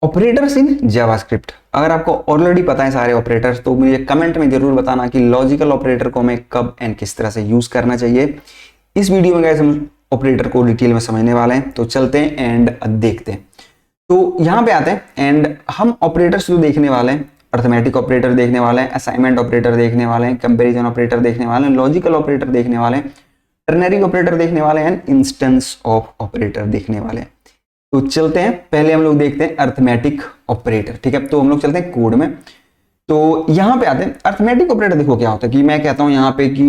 Operators in JavaScript. अगर आपको already पता है सारे ऑपरेटर्स तो मुझे कमेंट में जरूर बताना कि लॉजिकल ऑपरेटर को हमें कब एंड किस तरह से यूज करना चाहिए। इस वीडियो में गाइस हम ऑपरेटर को डिटेल में समझने वाले हैं, तो चलते हैं एंड देखते हैं। तो यहाँ पे आते हैं एंड हम ऑपरेटर्स जो देखने वाले हैं, अर्थमेटिक ऑपरेटर देखने वाले हैं, असाइनमेंट ऑपरेटर देखने वाले हैं, कंपेरिजन ऑपरेटर देखने वाले हैं, लॉजिकल ऑपरेटर देखने वाले हैं, टर्नरी ऑपरेटर देखने वाले हैं, इंस्टेंस ऑफ ऑपरेटर देखने वाले हैं। तो चलते हैं, पहले हम लोग देखते हैं अर्थमेटिक ऑपरेटर। ठीक है, तो हम लोग चलते हैं कोड में। तो यहाँ पे आते हैं अर्थमेटिक ऑपरेटर। देखो क्या होता है कि मैं कहता हूँ यहाँ पे कि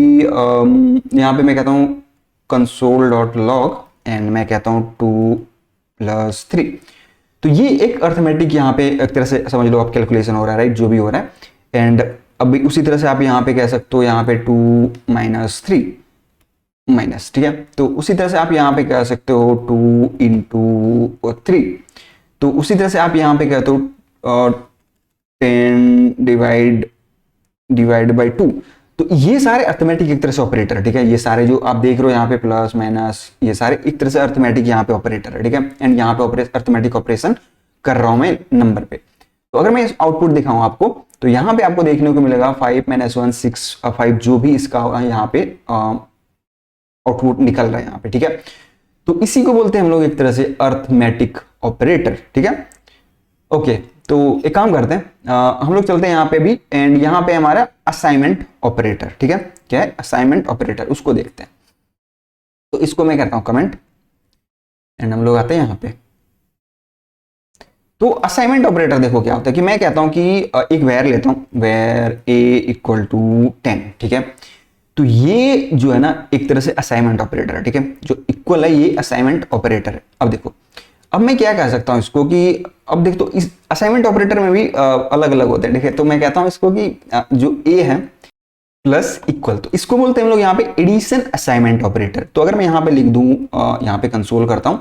यहाँ पे मैं कहता हूँ कंसोल डॉट लॉग एंड मैं कहता हूँ 2+3। तो ये एक अर्थमेटिक यहाँ पे एक तरह से समझ लो आप कैलकुलेशन हो रहा है, राइट, जो भी हो रहा है। एंड अब उसी तरह से आप यहाँ पे कह सकते हो यहाँ पे 2 - 3 ठीक है। तो उसी तरह से आप यहाँ पे कह सकते हो 2 × 3। तो उसी तरह से आप यहाँ पे कहते हो 10 डिवाइड बाई 2। तो ये सारे अर्थमेटिक एक तरह से ऑपरेटर है। ठीक है, ये सारे जो आप देख रहे हो यहाँ पे प्लस माइनस, ये सारे एक तरह से अर्थमेटिक यहाँ पे ऑपरेटर है। ठीक है, एंड यहाँ पे अर्थमेटिक ऑपरेशन कर रहा हूं मैं नंबर पे। तो अगर मैं आउटपुट दिखाऊं आपको, तो यहाँ पे आपको देखने को मिलेगा 5 - 1 6 5, जो भी इसका होगा यहाँ पे आउटपुट निकल रहा है यहाँ पे। ठीक है, तो इसी को बोलते हैं हम लोग एक तरह से अर्थमेटिक ऑपरेटर। ठीक है, ओके। तो एक काम करते हैं, हम लोग चलते हैं यहाँ पे भी एंड यहाँ पे हमारा असाइनमेंट ऑपरेटर। ठीक है, क्या है असाइनमेंट ऑपरेटर, उसको देखते हैं। तो इसको मैं करता हूं कमेंट एंड हम लोग आते हैं यहाँ पे। तो असाइनमेंट ऑपरेटर देखो क्या होता है कि मैं कहता हूं कि एक वेर लेता हूं, वेर a = 10। ठीक है, तो ये जो है ना एक तरह से असाइनमेंट ऑपरेटर है। ठीक है, जो इक्वल है ये असाइनमेंट ऑपरेटर है। अब देखो, अब मैं क्या कह सकता हूं इसको कि अब देख, तो इस असाइनमेंट ऑपरेटर में भी अलग अलग होते हैं। ठीक है, तो मैं कहता हूं इसको कि जो a है प्लस इक्वल, तो इसको बोलते हैं हम लोग यहाँ पे एडिशन असाइनमेंट ऑपरेटर। तो अगर मैं यहाँ पे लिख दूं, यहाँ पे कंसोल करता हूं,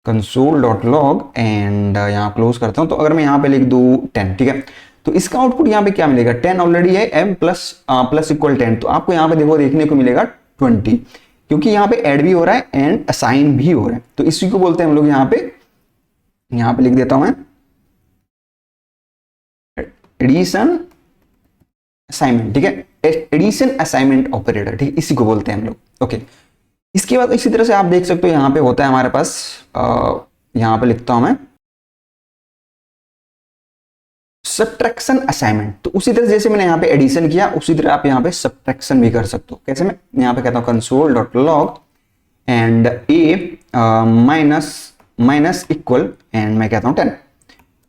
कंसोल डॉट लॉग एंड यहाँ क्लोज करता हूं। तो अगर मैं यहाँ पे लिख दूं 10, ठीक है, तो इसका आउटपुट यहाँ पे क्या मिलेगा, 10 ऑलरेडी है, m प्लस इक्वल 10। तो आपको यहाँ पे देखो देखने को मिलेगा 20, क्योंकि यहाँ पे ऐड भी हो रहा है एंड असाइन भी हो रहा है। तो इसी को बोलते हैं हम लोग यहाँ पे लिख देता हूं मैं एडिशन असाइनमेंट। ठीक है, एडिशन असाइनमेंट ऑपरेटर। ठीक है, इसी को बोलते हैं हम लोग। ओके, इसके बाद इसी तरह से आप देख सकते हो यहाँ पे होता है हमारे पास, यहाँ पे लिखता हूं मैं सब्ट्रैक्शन असाइनमेंट। तो उसी तरह जैसे मैंने यहाँ पे एडिशन किया, उसी तरह आप यहाँ पे सब्ट्रैक्शन भी कर सकते हो। कैसे? मैं यहाँ पे कहता हूँ console dot log and a minus equal and मैं कहता हूँ 10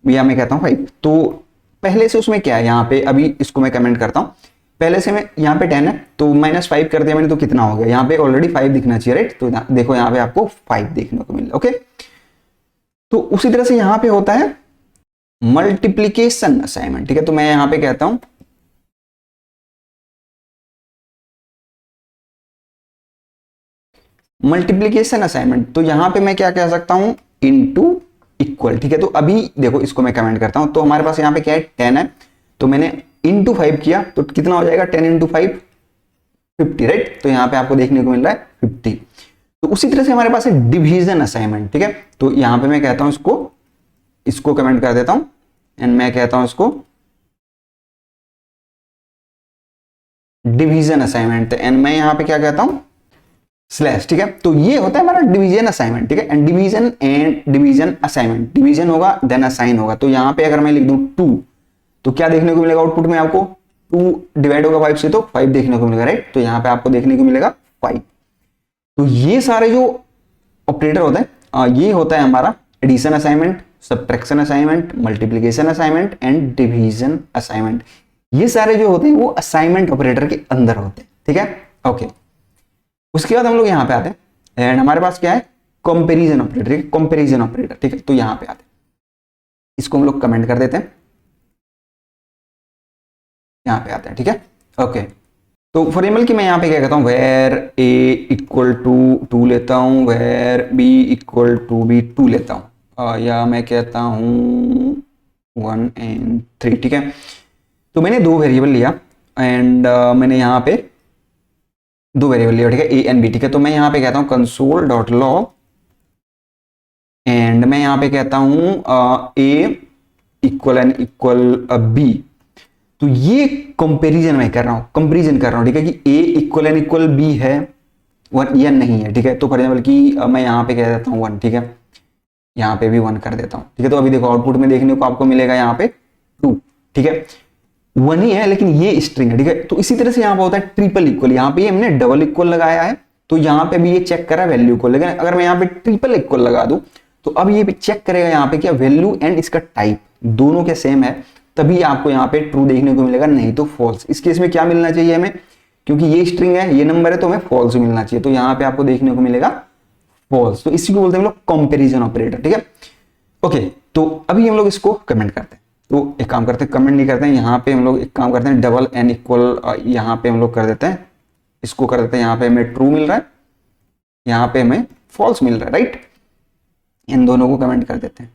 या मैं कहता हूँ 5। तो पहले से उसमें क्या है यहाँ पे, अभी इसको मैं कमेंट करता हूँ। पहले से मैं यहाँ पे 10 है तो -5 कर दिया मैंने, तो कितना हो गया यहाँ पे ऑलरेडी 5 दिखना चाहिए, राइट। तो देखो यहाँ पे आपको 5 देखने को मिल रहा है। ओके, तो उसी तरह से यहाँ पे होता है मल्टीप्लीकेशन असाइनमेंट। ठीक है, तो मैं यहाँ पे कहता हूं मल्टीप्लीकेशन असाइनमेंट। तो यहां पे मैं क्या कह सकता हूं, इनटू इक्वल। ठीक है, तो अभी देखो इसको मैं कमेंट करता हूं। तो हमारे पास यहाँ पे क्या है 10 है, तो मैंने इनटू 5 किया तो कितना हो जाएगा 10 × 5 50, राइट। तो यहाँ पे आपको देखने को मिल रहा है 50। तो उसी तरह से हमारे पास है डिवीजन असाइनमेंट। ठीक है, तो यहाँ पे मैं कहता हूं इसको कमेंट कर देता हूं एंड मैं कहता हूं इसको डिवीजन असाइनमेंट एंड मैं यहां पे क्या कहता हूं स्लैश। ठीक है, तो ये होता है हमारा डिवीजन असाइनमेंट। ठीक है, एंड डिवीजन असाइनमेंट, डिवीजन होगा देन असाइन होगा। तो यहां पे अगर मैं लिख दूं 2, तो क्या देखने को मिलेगा आउटपुट में आपको, 2 डिवाइड होगा 5 से तो 5 देखने को मिलेगा, राइट। तो यहां पे आपको देखने को मिलेगा 5। तो ये सारे जो ऑपरेटर होते हैं ये होता है हमारा addition assignment, subtraction assignment, multiplication assignment and division assignment. ये सारे जो होते हैं वो असाइनमेंट ऑपरेटर के अंदर होते हैं। ठीक है, ओके। उसके बाद हम लोग यहाँ पे आते हैं एंड हमारे पास क्या है कंपैरिजन ऑपरेटर। ठीक है, कंपैरिजन ऑपरेटर। ठीक है, तो यहाँ पे आते हैं, इसको हम लोग कमेंट कर देते हैं, यहाँ पे आते हैं। ठीक है, ओके। तो फॉर एग्जाम्पल कि मैं यहाँ पे क्या कहता हूँ, वेर a = 2 लेता हूँ, वेर b = भी 2 लेता हूँ, या मैं कहता हूँ 1 और 3। ठीक है, तो मैंने 2 वेरिएबल लिया एंड मैंने यहाँ पे 2 वेरिएबल लिया। ठीक है, a और b। ठीक है, तो मैं यहाँ पे कहता हूँ कंसोल डॉट लॉग एंड मैं यहाँ पे कहता हूं ए इक्वल एन इक्वल बी, तो ये कंपैरिजन मैं कर रहा हूं, कंपैरिजन कर रहा हूं, ठीक है, कि ए इक्वल एन इक्वल बी है वन या नहीं है, ठीक है। तो फॉर एग्जाम्पल कि मैं यहाँ पे कह देता हूँ वन, ठीक है, यहाँ पे भी वन कर देता हूँ, ठीक है। तो अभी देखो आउटपुट में देखने को आपको मिलेगा यहाँ पे टू, ठीक है, वन ही है लेकिन ये स्ट्रिंग है, ठीक है। तो इसी तरह से यहाँ पे होता है ट्रिपल इक्वल, यहाँ पे हमने डबल इक्वल लगाया है तो यहाँ पे भी ये चेक करा वैल्यू को, लेकिन अगर मैं यहाँ पे ट्रिपल इक्वल लगा दूं तो अब ये चेक करेगा यहाँ पे क्या वैल्यू एंड इसका टाइप दोनों के सेम है, तभी आपको यहाँ पे ट्रू देखने को मिलेगा, नहीं तो फॉल्स। इस केस में क्या मिलना चाहिए हमें, क्योंकि ये स्ट्रिंग है, ये नंबर है, तो हमें फॉल्स मिलना चाहिए, तो यहाँ पे आपको देखने को मिलेगा फॉल्स। तो इसी को बोलते हैं हम लोग कंपैरिजन ऑपरेटर, ठीक है। ओके, तो अभी हम लोग इसको कमेंट करते हैं, तो एक काम करते हैं, कमेंट नहीं करते हैं, यहाँ पे हम लोग एक काम करते हैं, डबल एन इक्वल यहाँ पे हम लोग कर देते हैं, इसको कर देते हैं, यहाँ पे हमें ट्रू मिल रहा है, यहाँ पे हमें फॉल्स मिल रहा है, राइट। इन दोनों को कमेंट कर देते हैं।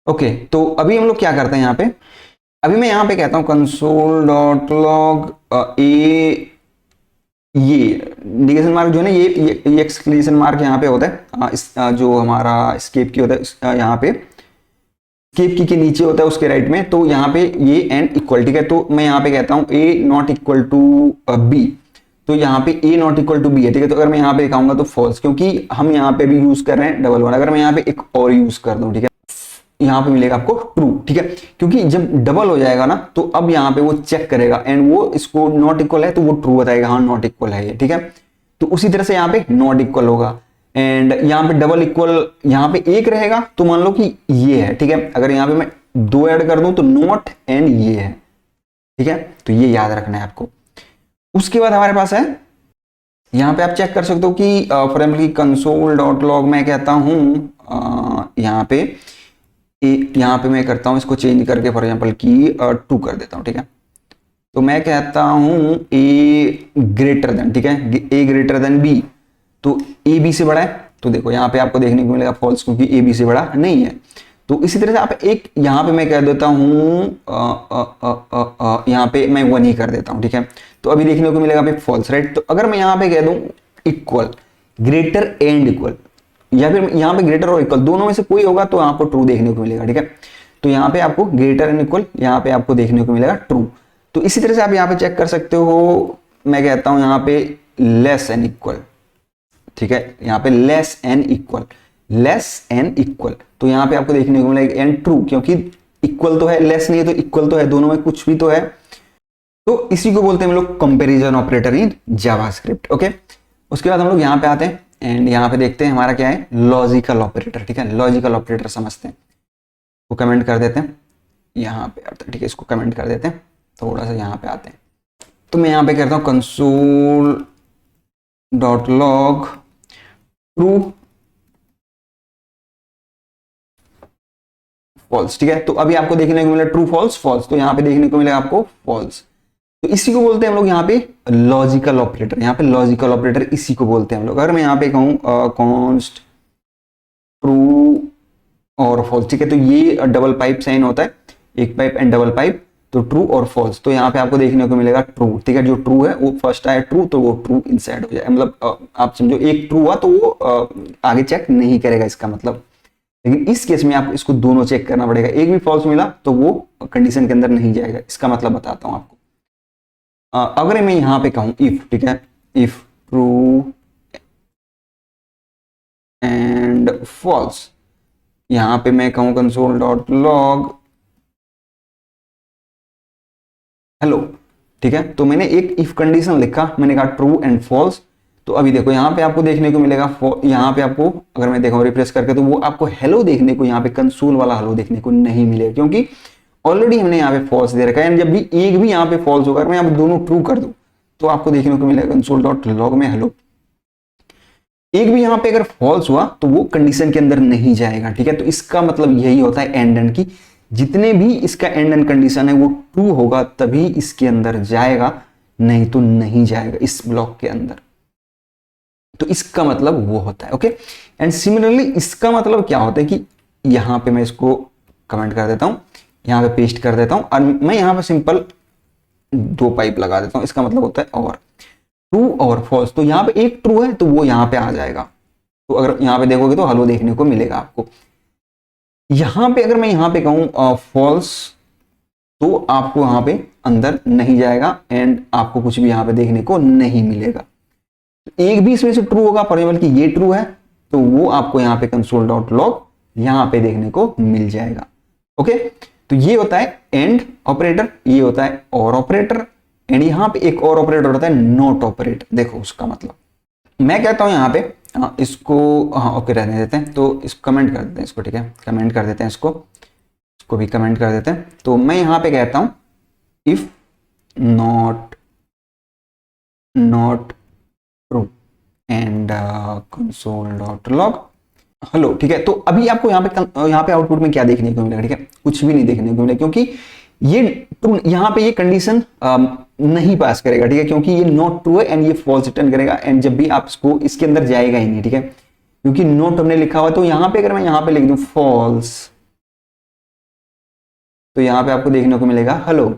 ओके, तो अभी हम लोग क्या करते हैं यहाँ पे, अभी मैं यहाँ पे कहता हूँ कंसोल डॉट लॉग ए, ये इंडिकेशन मार्क जो है ना, ये एक्सक्लेमेशन मार्क यहाँ पे होता है, जो हमारा स्केप की होता है, यहाँ पे स्केप की के नीचे होता है उसके राइट में, तो यहाँ पे ये एन इक्वल, ठीक है। तो मैं यहाँ पे कहता हूँ ए नॉट इक्वल टू बी, तो यहाँ पे ए नॉट इक्वल टू बी है, ठीक है। तो अगर मैं यहाँ पे कहूंगा तो फॉल्स, क्योंकि हम यहाँ पे भी यूज कर रहे हैं डबल वन। अगर मैं यहाँ पे एक और यूज कर दूं, ठीक है, यहाँ पे मिलेगा आपको ट्रू, ठीक है, क्योंकि जब डबल हो जाएगा ना तो अब यहाँ पे वो चेक करेगा एंड वो इसको नॉट इक्वल है तो वो ट्रू बताएगा, हाँ नॉट इक्वल है ये, ठीक है। तो उसी तरह से यहाँ पे नॉट इक्वल होगा एंड यहाँ पे डबल इक्वल, यहाँ पे एक रहेगा तो मान लो कि ये है, ठीक है। अगर यहाँ पे मैं दो ऐड कर दूं तो नॉट एंड ये है, ठीक है। तो ये याद रखना है आपको। उसके बाद हमारे पास है, यहाँ पे आप चेक कर सकते हो कि फॉर एग्जाम्पल की कंसोल डॉट लॉग मैं कहता हूं यहाँ पे यहाँ पे मैं करता हूं इसको चेंज करके फॉर एग्जाम्पल की टू कर देता हूं, ठीक है। तो मैं कहता हूं ए ग्रेटर देन, ठीक है, ए ग्रेटर देन बी, तो ए बी से बड़ा है, तो देखो यहाँ पे आपको देखने को मिलेगा फॉल्स, क्योंकि ए बी से बड़ा नहीं है। तो इसी तरह से आप एक यहाँ पे मैं कह देता हूं यहाँ पे मैं वन ही कर देता हूं, ठीक है। तो अभी देखने को मिलेगा फॉल्स, राइट। तो अगर मैं यहाँ पे कह दूं इक्वल, ग्रेटर एंड इक्वल, या फिर यहाँ पे ग्रेटर और इक्वल दोनों में से कोई होगा तो आपको ट्रू देखने को मिलेगा, ठीक है। तो यहाँ पे आपको ग्रेटर एंड इक्वल, यहाँ पे आपको देखने को मिलेगा ट्रू। तो इसी तरह से आप यहाँ पे चेक कर सकते हो, मैं कहता हूं यहाँ पे लेस एंड इक्वल, ठीक है, यहाँ पे less and equal, less and equal, तो यहाँ पे आपको देखने को मिलेगा एंड ट्रू, क्योंकि इक्वल तो है, लेस नहीं है तो इक्वल तो है, दोनों में कुछ भी तो है। तो इसी को बोलते हैं हम लोग comparison operator in JavaScript, okay. उसके बाद हम लोग यहाँ पे आते हैं एंड यहाँ पे देखते हैं हमारा क्या है, लॉजिकल ऑपरेटर, ठीक है। लॉजिकल ऑपरेटर समझते हैं, वो कमेंट कर देते हैं, यहाँ पे आते हैं, ठीक है, इसको कमेंट कर देते हैं, थोड़ा सा यहाँ पे आते हैं। तो मैं यहाँ पे करता हूँ console dot log true false, ठीक है। तो अभी आपको देखने को मिला ट्रू फॉल्स फॉल्स, तो यहाँ पे देखने को मिलेगा आपको फॉल्स। तो इसी को बोलते हैं हम लोग यहाँ पे लॉजिकल ऑपरेटर, यहाँ पे लॉजिकल ऑपरेटर इसी को बोलते हैं हम लोग। अगर मैं यहाँ पे कहूँ कॉन्स्ट ट्रू और फॉल्स, ठीक है, तो ये डबल पाइप साइन होता है, एक पाइप एंड डबल पाइप, तो ट्रू और फॉल्स, तो यहाँ पे आपको देखने को मिलेगा ट्रू, ठीक है। जो ट्रू है वो फर्स्ट आया ट्रू तो वो ट्रू इनसाइड हो जाए, मतलब आप समझो एक ट्रू हुआ तो वो आगे चेक नहीं करेगा इसका मतलब। लेकिन इस केस में आपको इसको दोनों चेक करना पड़ेगा, एक भी फॉल्स मिला तो वो कंडीशन के अंदर नहीं जाएगा, इसका मतलब बताता हूं आपको। अगर मैं यहां पे कहूं इफ, ठीक है, इफ ट्रू एंड फॉल्स, यहां पे मैं कहूं कंसोल डॉट लॉग हेलो, ठीक है। तो मैंने एक इफ कंडीशन लिखा, मैंने कहा ट्रू एंड फॉल्स, तो अभी देखो यहाँ पे आपको देखने को मिलेगा, यहाँ पे आपको अगर मैं देखूं रिप्लेस करके तो वो आपको हेलो देखने को, यहाँ पे कंसोल वाला हेलो देखने को नहीं मिलेगा, क्योंकि ऑलरेडी हमने यहाँ पे फॉल्स दे रखा है। जब भी एक भी यहाँ पे फॉल्स होगा, मैं यहाँ पे दोनों ट्रू कर दूं तो आपको देखने को मिलेगा कंसोल डॉट लॉग में हेलो। एक भी यहाँ पे अगर फॉल्स हुआ तो वो कंडीशन के अंदर नहीं जाएगा, ठीक है। तो इसका मतलब यही होता है एंड एंड की, जितने भी इसका एंड एंड कंडीशन है वो ट्रू होगा तभी इसके अंदर जाएगा, नहीं तो नहीं जाएगा इस ब्लॉक के अंदर। तो इसका मतलब वो होता है, ओके। एंड सिमिलरली इसका मतलब क्या होता है कि यहां पे मैं इसको कमेंट कर देता हूं, यहां पे पेस्ट कर देता हूं और मैं यहां पे सिंपल दो पाइप लगा देता हूं, इसका मतलब होता है और ट्रू और फॉल्स। तो यहां पे एक ट्रू है तो वो यहां पे आ जाएगा, तो अगर यहाँ पे देखोगे तो हेलो देखने को मिलेगा आपको। यहाँ पे अगर मैं यहाँ पे कहूँ फॉल्स, तो आपको यहाँ पे अंदर नहीं जाएगा एंड आपको कुछ भी यहाँ पे देखने को नहीं मिलेगा। एक भी इसमें से ट्रू होगा, फॉर एग्जाम्पल कि ये ट्रू है, तो वो आपको यहाँ पे कंसोल डॉट लॉग यहाँ पे देखने को मिल जाएगा। ओके, तो ये होता है एंड ऑपरेटर, ये होता है और ऑपरेटर, एंड यहाँ पे एक और ऑपरेटर होता है नॉट ऑपरेटर। देखो उसका मतलब मैं कहता हूं यहाँ पे इसको ओके रहने देते हैं, तो इसको कमेंट कर देते हैं इसको, ठीक है, कमेंट कर देते हैं इसको भी कमेंट कर देते हैं। तो मैं यहाँ पे कहता हूं if not true and console dot log hello, ठीक है। तो अभी आपको यहाँ पे आउटपुट में क्या देखने को मिलेगा, ठीक है, कुछ भी नहीं देखने को मिलेगा, क्योंकि ये यहाँ पे ये कंडीशन नहीं पास करेगा, ठीक है, क्योंकि ये नॉट ट्रू है एंड ये फॉल्स रिटर्न करेगा, एंड जब भी आप इसको इसके अंदर जाएगा ही नहीं, ठीक है, क्योंकि नॉट हमने लिखा हुआ। तो यहाँ पे अगर मैं यहाँ पे लिख दूं फॉल्स, तो यहाँ पे आपको देखने को मिलेगा हेलो,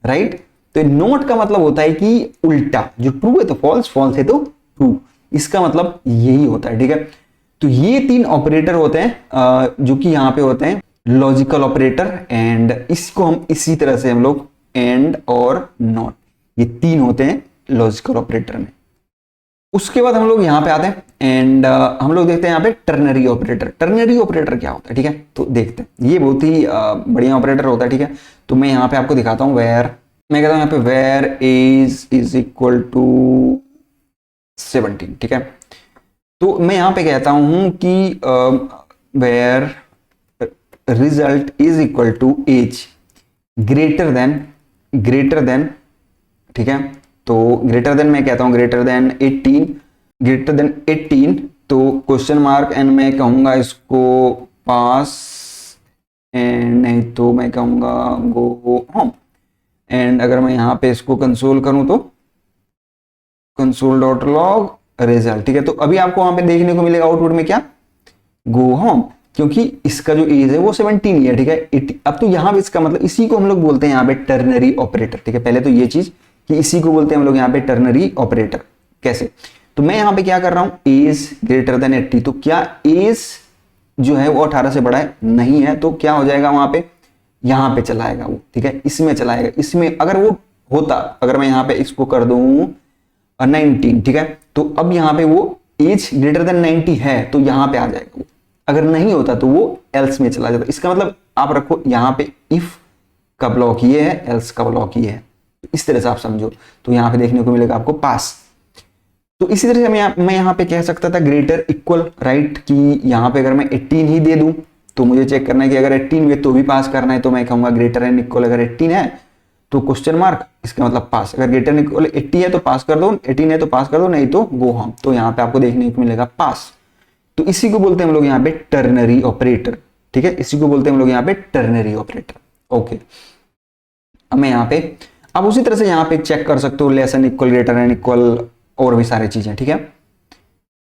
राइट। तो नॉट का मतलब होता है कि उल्टा, जो ट्रू है तो फॉल्स, फॉल्स है तो ट्रू, इसका मतलब यही होता है, ठीक है। तो ये तीन ऑपरेटर होते हैं जो कि यहाँ पे होते हैं लॉजिकल ऑपरेटर, एंड इसको हम इसी तरह से हम लोग एंड और नॉट, ये तीन होते हैं लॉजिकल ऑपरेटर में। उसके बाद हम लोग यहाँ पे आते हैं एंड हम लोग देखते हैं यहाँ पे टर्नरी ऑपरेटर। टर्नरी ऑपरेटर क्या होता है, ठीक है, तो देखते हैं। ये बहुत ही बढ़िया ऑपरेटर होता है, ठीक है। तो मैं यहाँ पे आपको दिखाता हूँ वेयर, मैं कहता हूँ यहाँ पे var age is equal to 17, ठीक है। तो मैं यहाँ पे कहता हूं कि var result is equal to age greater than, ठीक है। तो ग्रेटर देन मैं कहता हूं ग्रेटर देन 18, तो क्वेश्चन मार्क एंड मैं कहूंगा इसको पास, एंड नहीं तो मैं कहूंगा गो होम। एंड अगर मैं यहाँ पे इसको कंसोल करूं तो कंसोल डॉट लॉग रिजल्ट, ठीक है। तो अभी आपको वहां पे देखने को मिलेगा आउटपुट में क्या, गो होम, क्योंकि इसका जो एज है वो 17 ही है, ठीक है। अब तो यहाँ पे इसका मतलब इसी को हम लोग बोलते हैं यहाँ पे टर्नरी ऑपरेटर, ठीक है। पहले तो ये चीज कि इसी को बोलते हैं हम लोग यहाँ पे टर्नरी ऑपरेटर। कैसे, तो मैं यहाँ पे क्या कर रहा हूं, एज ग्रेटर देन 80, तो क्या एज जो है वो 18 से बड़ा है, नहीं है, तो क्या हो जाएगा वहां पे, यहाँ पे चलाएगा वो, ठीक है, इसमें चलाएगा। इसमें अगर वो होता, अगर मैं यहाँ पे इसको कर दूं 19, ठीक है, तो अब यहाँ पे वो एज ग्रेटर देन 90 है, तो यहाँ पे आ जाएगा वो। अगर नहीं होता तो वो एल्स में चला जाता। इसका मतलब आप रखो यहाँ पे इफ का ब्लॉक ये है, एल्स का ब्लॉक ये है, इस तरह से आप समझो। तो यहाँ पे देखने को मिलेगा आपको पास। तो इसी तरह से मैं यहाँ पे कह सकता था ग्रेटर इक्वल, राइट, कि यहाँ पे अगर मैं 18 ही दे दूं तो मुझे चेक करना है कि अगर 18 में तो भी पास करना है, तो मैं कहूंगा ग्रेटर एंड इक्वल, अगर 18 है तो क्वेश्चन मार्क, इसका मतलब पास। अगर ग्रेटर इक्वल 80 है तो पास कर दो, 18 है तो पास कर दो, नहीं तो गो होम। तो यहाँ पे आपको देखने को मिलेगा पास। तो इसी को बोलते हैं हम लोग यहाँ पे टर्नरी ऑपरेटर, ठीक है, इसी को बोलते हैं हम लोग यहाँ पे टर्नरी ऑपरेटर। ओके, अब मैं यहाँ पे अब उसी तरह से यहाँ पे चेक कर सकते हो less and equal, greater and equal, और भी सारी चीजें, ठीक है।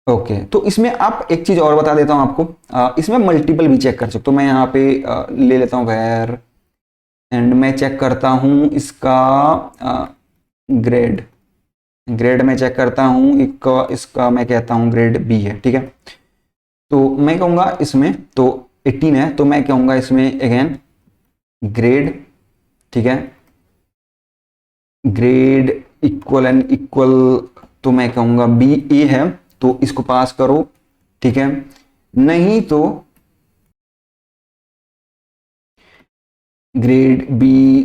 ओके, तो इसमें आप एक चीज और बता देता हूं आपको, इसमें मल्टीपल भी चेक कर सकते हो। मैं यहाँ पे ले लेता हूँ वेयर एंड मैं चेक करता हूं इसका ग्रेड में चेक करता हूं इसका मैं कहता हूं ग्रेड बी है, ठीक है। तो मैं कहूंगा इसमें तो 18 है, तो मैं कहूंगा इसमें अगेन ग्रेड, ठीक है, ग्रेड इक्वल एंड इक्वल, तो मैं कहूंगा बी ए है, तो इसको पास करो, ठीक है, नहीं तो ग्रेड बी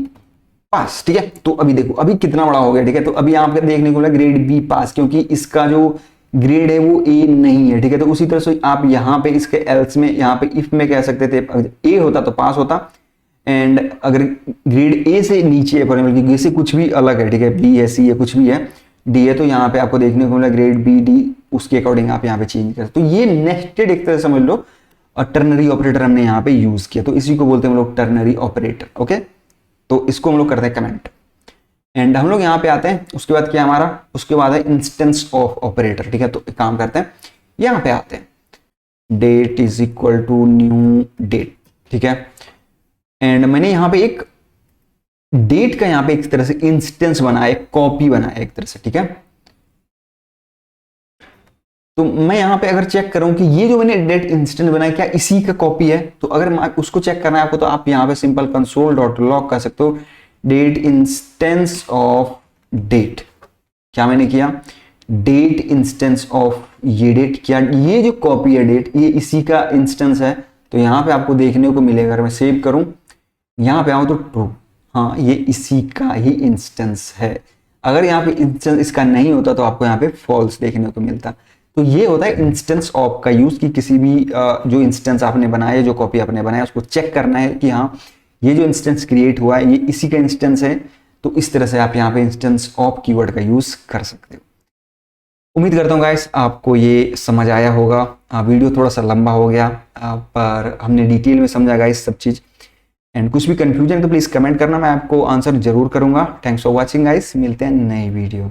पास, ठीक है। तो अभी देखो अभी कितना बड़ा हो गया, ठीक है। तो अभी आपको देखने को मिला ग्रेड बी पास, क्योंकि इसका जो ग्रेड है वो ए नहीं है, ठीक है। तो उसी तरह से आप यहाँ पे इसके एल्स में, यहाँ पे इफ में कह सकते थे अगर ए होता तो पास होता, एंड अगर ग्रेड ए से नीचे है, फॉर एग्जाम्पल ए से कुछ भी अलग है, ठीक है, बी है, सी है, कुछ भी है, डी है, तो यहाँ पे आपको देखने को मिला ग्रेड बी डी, उसके अकॉर्डिंग आप यहाँ पे चेंज कर। तो ये नेस्टेड एक तरह समझ लो टर्नरी ऑपरेटर हमने यहाँ पे यूज किया, तो इसी को बोलते हैं हम लोग टर्नरी ऑपरेटर। ओके, तो इसको हम लोग करते हैं कमेंट एंड हम लोग यहाँ पे आते हैं। उसके बाद क्या हमारा, उसके बाद है इंस्टेंस ऑफ ऑपरेटर, ठीक है। तो एक काम करते हैं, यहाँ पे आते हैं, date is equal to new date, ठीक है। एंड मैंने यहाँ पे एक डेट का यहाँ पे एक तरह से इंस्टेंस बनाया, एक कॉपी बनाया एक तरह से, ठीक है। तो मैं यहाँ पे अगर चेक करूं कि ये जो मैंने डेट इंस्टेंस बनाया क्या इसी का कॉपी है, तो अगर उसको चेक करना है आपको, तो आप यहाँ पे सिंपल console.log कर सकते हो डेट इंस्टेंस ऑफ डेट। क्या मैंने किया, डेट इंस्टेंस ऑफ ये डेट, क्या ये जो कॉपी है डेट ये इसी का इंस्टेंस है। तो यहाँ पे आपको देखने को मिलेगा, अगर मैं सेव करूं यहाँ पे आऊं तो ट्रू, हाँ ये इसी का ही इंस्टेंस है। अगर यहाँ पे इंस्टेंस इसका नहीं होता तो आपको यहाँ पे फॉल्स देखने को मिलता। तो ये होता है इंस्टेंस ऑफ का यूज, कि किसी भी जो इंस्टेंस आपने बनाया, जो कॉपी आपने बनाया, उसको चेक करना है कि हाँ ये जो इंस्टेंस क्रिएट हुआ है ये इसी का इंस्टेंस है। तो इस तरह से आप यहाँ पे इंस्टेंस ऑफ कीवर्ड का यूज कर सकते हो। उम्मीद करता हूँ गाइस आपको ये समझ आया होगा। वीडियो थोड़ा सा लंबा हो गया, पर हमने डिटेल में समझा गाइस सब चीज़। एंड कुछ भी कंफ्यूजन तो प्लीज़ कमेंट करना, मैं आपको आंसर जरूर करूंगा। थैंक्स फॉर वॉचिंग गाइस, मिलते हैं नई वीडियो।